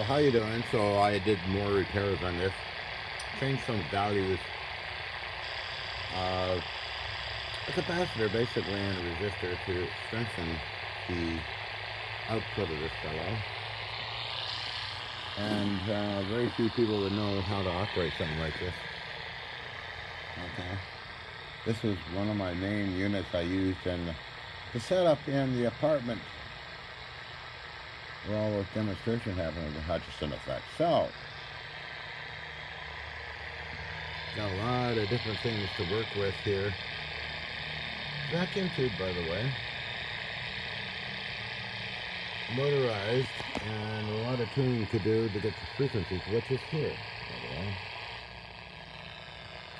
how you doing? So I did more repairs on this. Changed some values. Uh, a capacitor basically and a resistor to strengthen the output of this fellow. And very few people would know how to operate something like this. Okay. This is one of my main units I used in the setup in the apartment where all those demonstrations happened with the Hutchison effect. So, got a lot of different things to work with here. Vacuum tube, by the way. Motorized, and a lot of tuning to do to get the frequencies, which is here, by the way.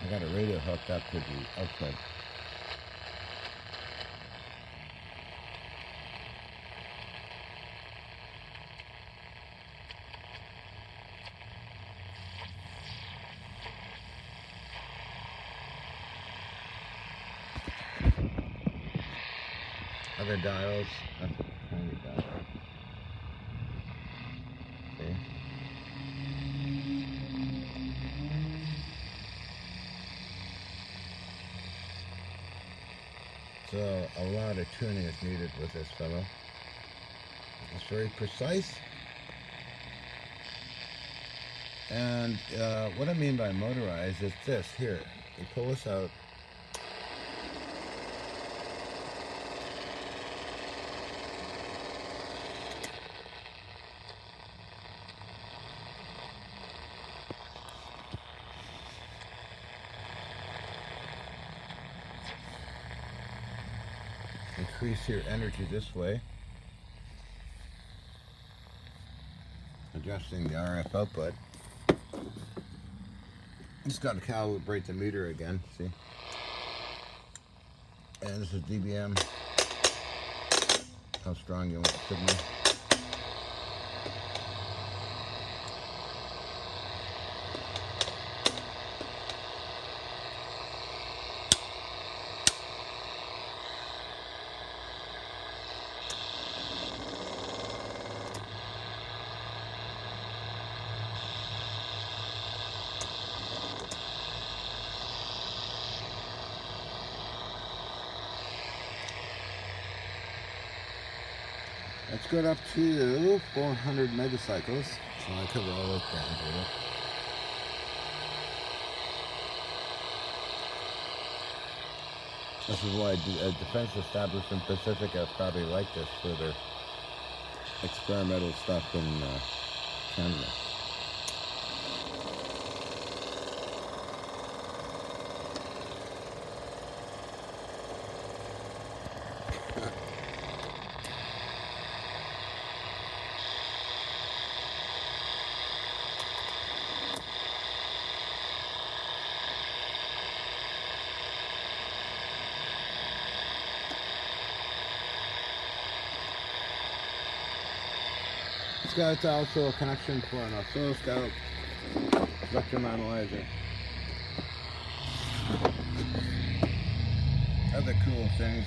I got a radio hooked up to the output. Other dials, that's a tiny dial. See? So a lot of tuning is needed with this fellow. It's very precise. And what I mean by motorized is this here. You pull this out. Increase your energy this way. Adjusting the RF output. Just got to calibrate the meter again, see? And this is dBm. How strong you want the signal. Let's go up to 400 megacycles. So I cover all those bands with it. This is why defense establishment Pacifica probably like this for their experimental stuff in Canada. It's got also a connection for an oscilloscope, spectrum analyzer. Other cool things.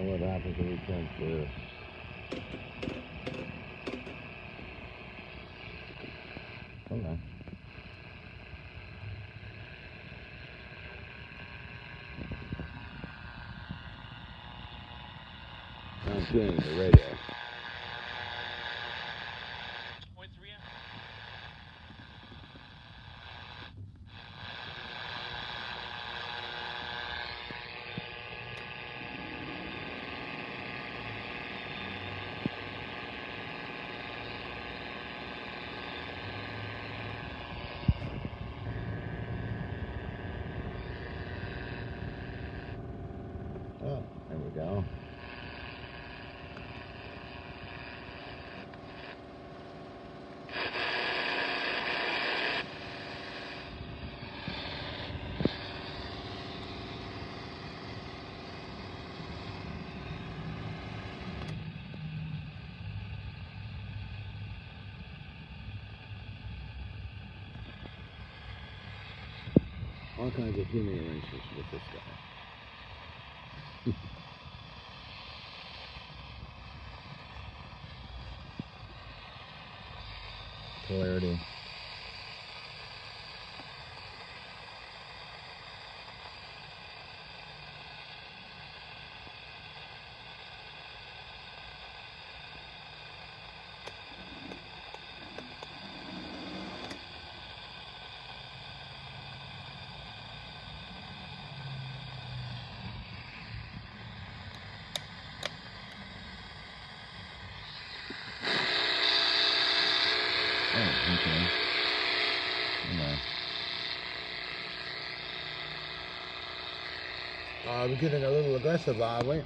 What happens when we turn through? Hold on. I'm tuning the radio. Oh, there we go. all kinds of tuning arrangements with this guy. Polarity. Oh, okay. I'm getting a little aggressive, are we?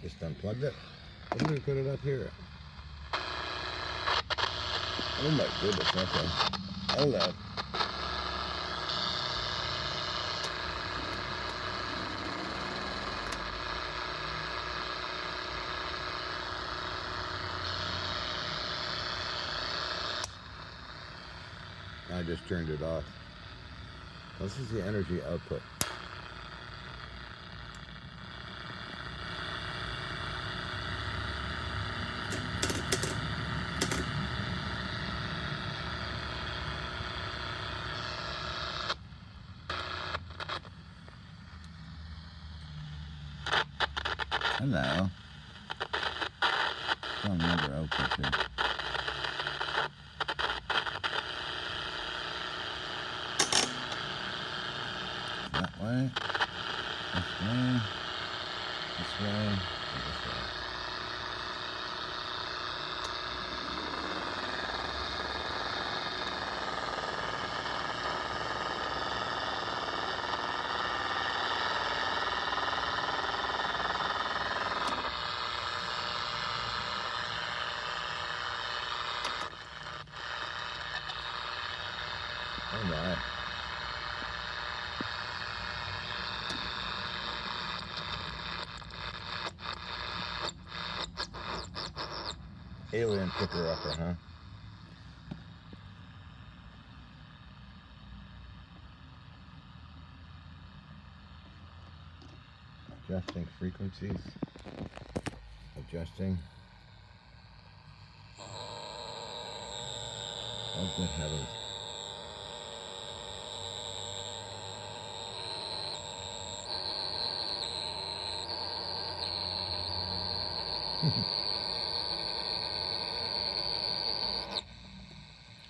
Just unplugged it. Let me put it up here. Oh my goodness, okay. Hold up. I just turned it off. This is the energy output. Hello. Don't remember output here. That way. This way. This way. And this way. All right. Alien picker-upper, huh? Adjusting frequencies. Adjusting. Oh, good heavens.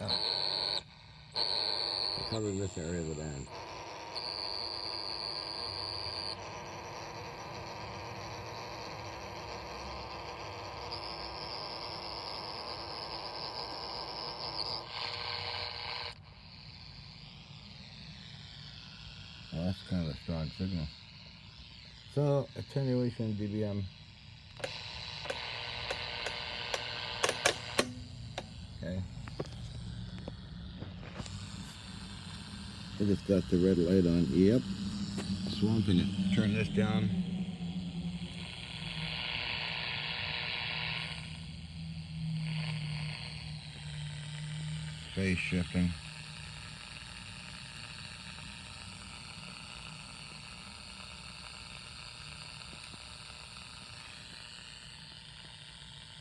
Oh. Covering this area of the band. Well, that's kind of a strong signal. So, attenuation dBm. Okay. I just got the red light on. Yep. Swamping it. Turn this down. Phase shifting.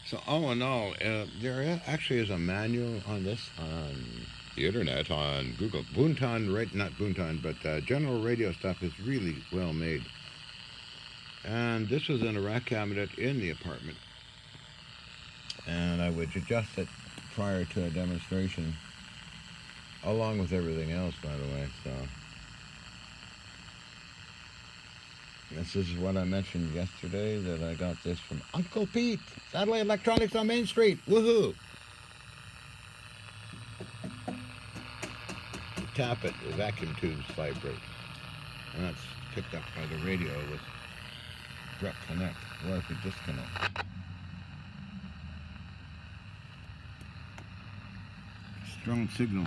So all in all, there actually is a manual on this on the internet, on Google. Boonton, right? Not Boonton, but general radio stuff is really well made. And this was in a rack cabinet in the apartment. And I would adjust it prior to a demonstration, along with everything else, by the way. So this is what I mentioned yesterday, that I got this from Uncle Pete, Satellite Electronics on Main Street. Woohoo! You tap it, the vacuum tubes vibrate. And that's picked up by the radio with DREP Connect. Or if you disconnect. strong signal.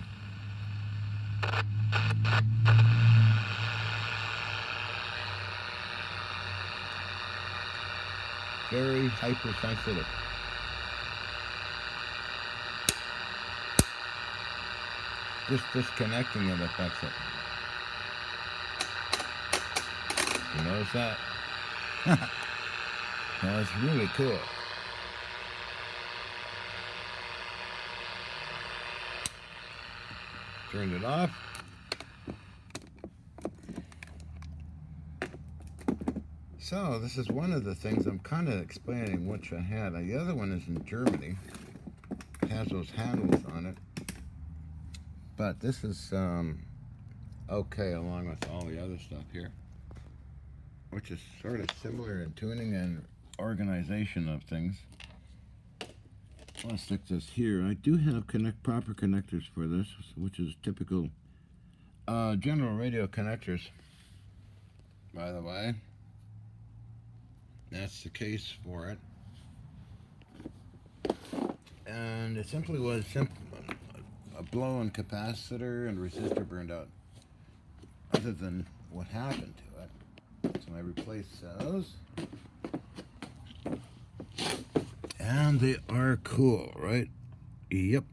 Very hypersensitive. Just disconnecting it affects it. You notice that? Well, it's really cool. Turned it off. So this is one of the things I'm kind of explaining which I had. The other one is in Germany. It has those handles on it. But this is okay along with all the other stuff here, which is sort of similar in tuning and organization of things. I'll stick this here. I do have proper connectors for this, which is typical general radio connectors, by the way. That's the case for it. And it simply was a blow-on capacitor and resistor burned out, other than what happened to it. So I replaced those. And they are cool, right? Yep.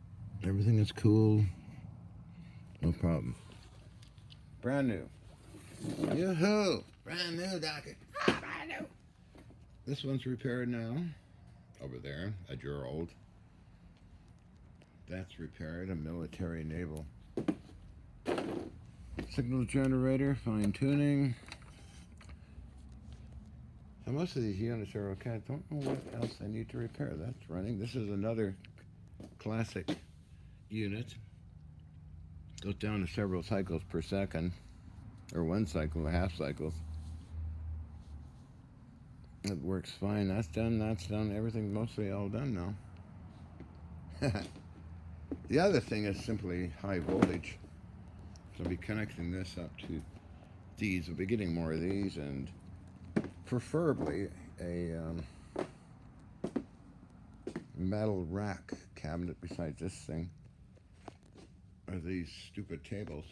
Everything is cool. No problem. Brand new. Yoo-hoo! Brand new, Doctor. Brand new. This one's repaired now. Over there, a year old. That's repaired, a military naval. Signal generator, fine tuning. So most of these units are okay. I don't know what else I need to repair. That's running. This is another classic unit. Goes down to several cycles per second, or one cycle, a half cycles. It works fine. That's done. That's done. Everything's mostly all done now. The other thing is simply high voltage. So I'll be connecting this up to these. I'll be getting more of these, and preferably a metal rack cabinet besides this thing, or these stupid tables.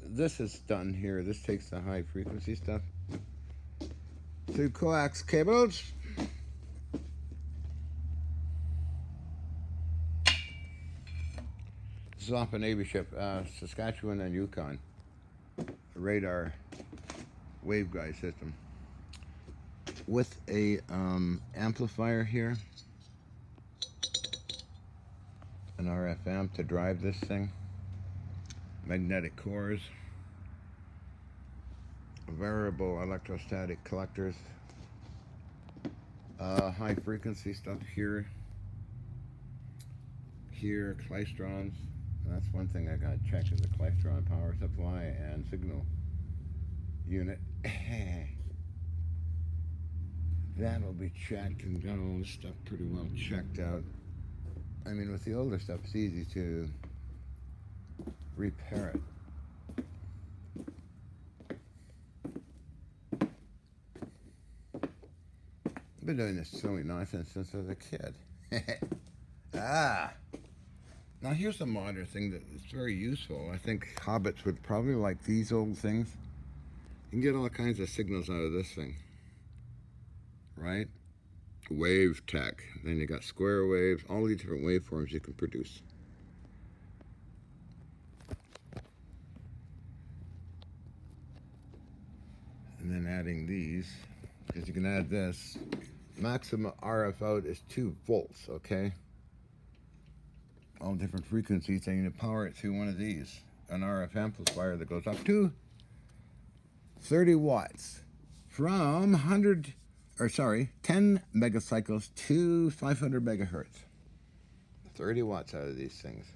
This is done here. This takes the high frequency stuff through coax cables. This is off a Navy ship, Saskatchewan and Yukon. Radar waveguide system with a amplifier here, an RF amp to drive this thing, magnetic cores, variable electrostatic collectors, high frequency stuff here, klystrons. That's one thing I got to check, is the klystron power supply and signal unit. That'll be checked, and got all this stuff pretty well checked out. I mean, with the older stuff, it's easy to repair it. I've been doing this silly nonsense since I was a kid. Now here's a modern thing that is very useful. I think hobbits would probably like these old things. You can get all kinds of signals out of this thing, right? Wave tech. Then you got square waves, all these different waveforms you can produce. And then adding these, because you can add this. Maximum RF out is 2 volts, okay? All different frequencies, and you power it through one of these, an RF amplifier that goes up to 30 watts from 10 megacycles to 500 megahertz. 30 watts out of these things.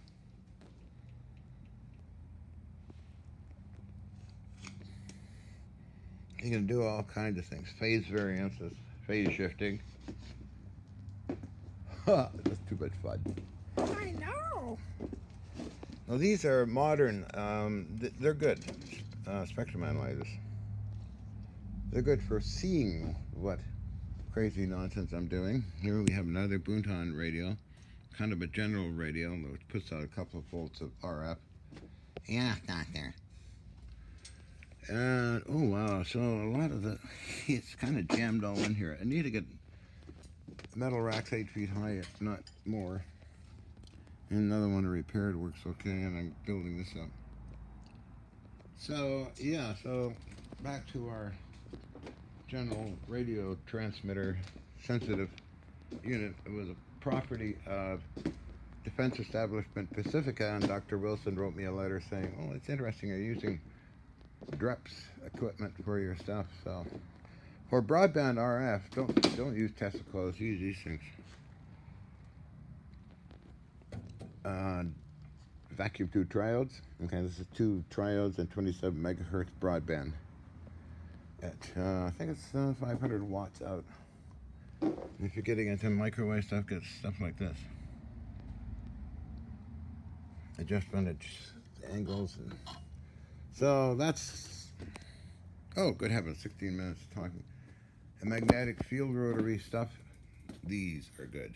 You can do all kinds of things. Phase variances, phase shifting. That's too much fun. I know. Now these are modern. They're good. Spectrum analyzers. They're good for seeing what crazy nonsense I'm doing. Here we have another Buntan radio kind of a general radio which puts out a couple of volts of RF. Yeah, doctor. And oh wow, so a lot of it's kind of jammed all in here. I need to get metal racks 8 feet high, if not more. And another one repaired works okay, and I'm building this up. So yeah, so back to our general radio transmitter sensitive unit. It was a property of Defense Establishment Pacifica, and Dr. Wilson wrote me a letter saying, "Oh, it's interesting. You're using DREP's equipment for your stuff." So for broadband RF, don't use Tesla coils. Use these things. Vacuum tube triodes. Okay, this is 2 triodes and 27 megahertz broadband. At I think it's 500 watts out. If you're getting into microwave stuff, get stuff like this. Adjustment angles. And so that's, oh, good heavens, 16 minutes talking. A magnetic field rotary stuff. These are good.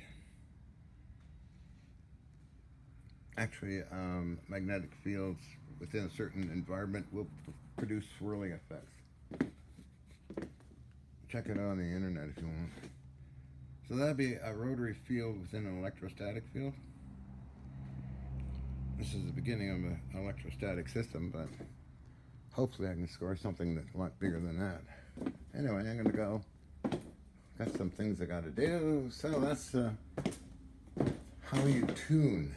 Actually, magnetic fields within a certain environment will produce swirling effects. Check it out on the internet if you want. So that'd be a rotary field within an electrostatic field. This is the beginning of an electrostatic system, but hopefully I can score something that's a lot bigger than that. Anyway, I'm gonna go. Got some things I gotta do. So that's how you tune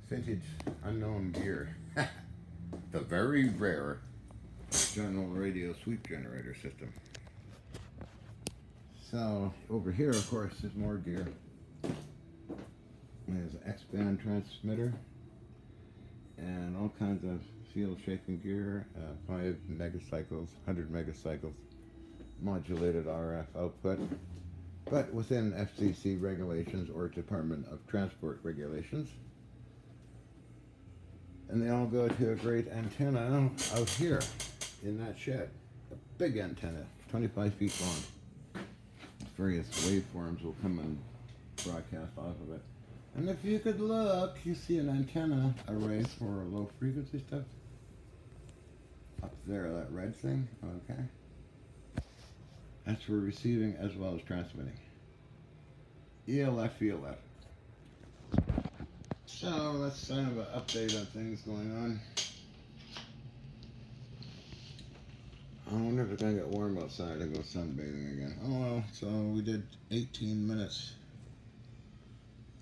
vintage unknown gear. The very rare general radio sweep generator system. So over here, of course, is more gear. There's an X-band transmitter and all kinds of field shaping gear, 5 megacycles, 100 megacycles, modulated RF output, but within FCC regulations or Department of Transport regulations. And they all go to a great antenna out here in that shed. A big antenna, 25 feet long. Various waveforms will come and broadcast off of it. And if you could look, you see an antenna array for low frequency stuff. Up there, that red thing, okay. That's for receiving as well as transmitting. ELF, ELF. So that's kind of an update on things going on. I wonder if it's gonna get warm outside and go sunbathing again. Oh well, so we did 18 minutes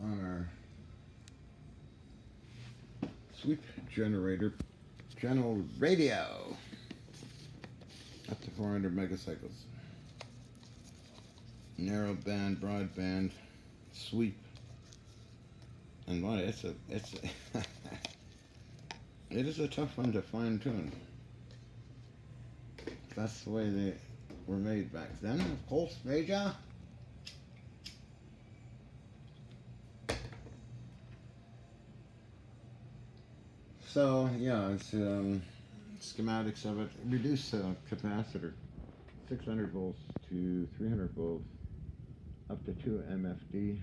on our sweep generator general radio up to 400 megacycles. Narrow band, broadband, sweep. And boy, it is a tough one to fine tune. That's the way they were made back then, of course, Major. So yeah, it's schematics of it. Reduce capacitor, 600 volts to 300 volts, up to 2 MFD.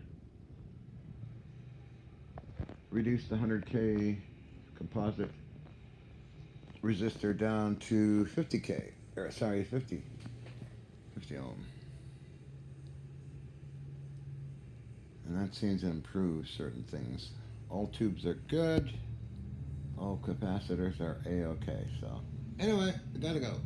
Reduce the 100K composite resistor down to 50K, or sorry, 50 ohm. And that seems to improve certain things. All tubes are good. All capacitors are A-OK. So anyway, I gotta go.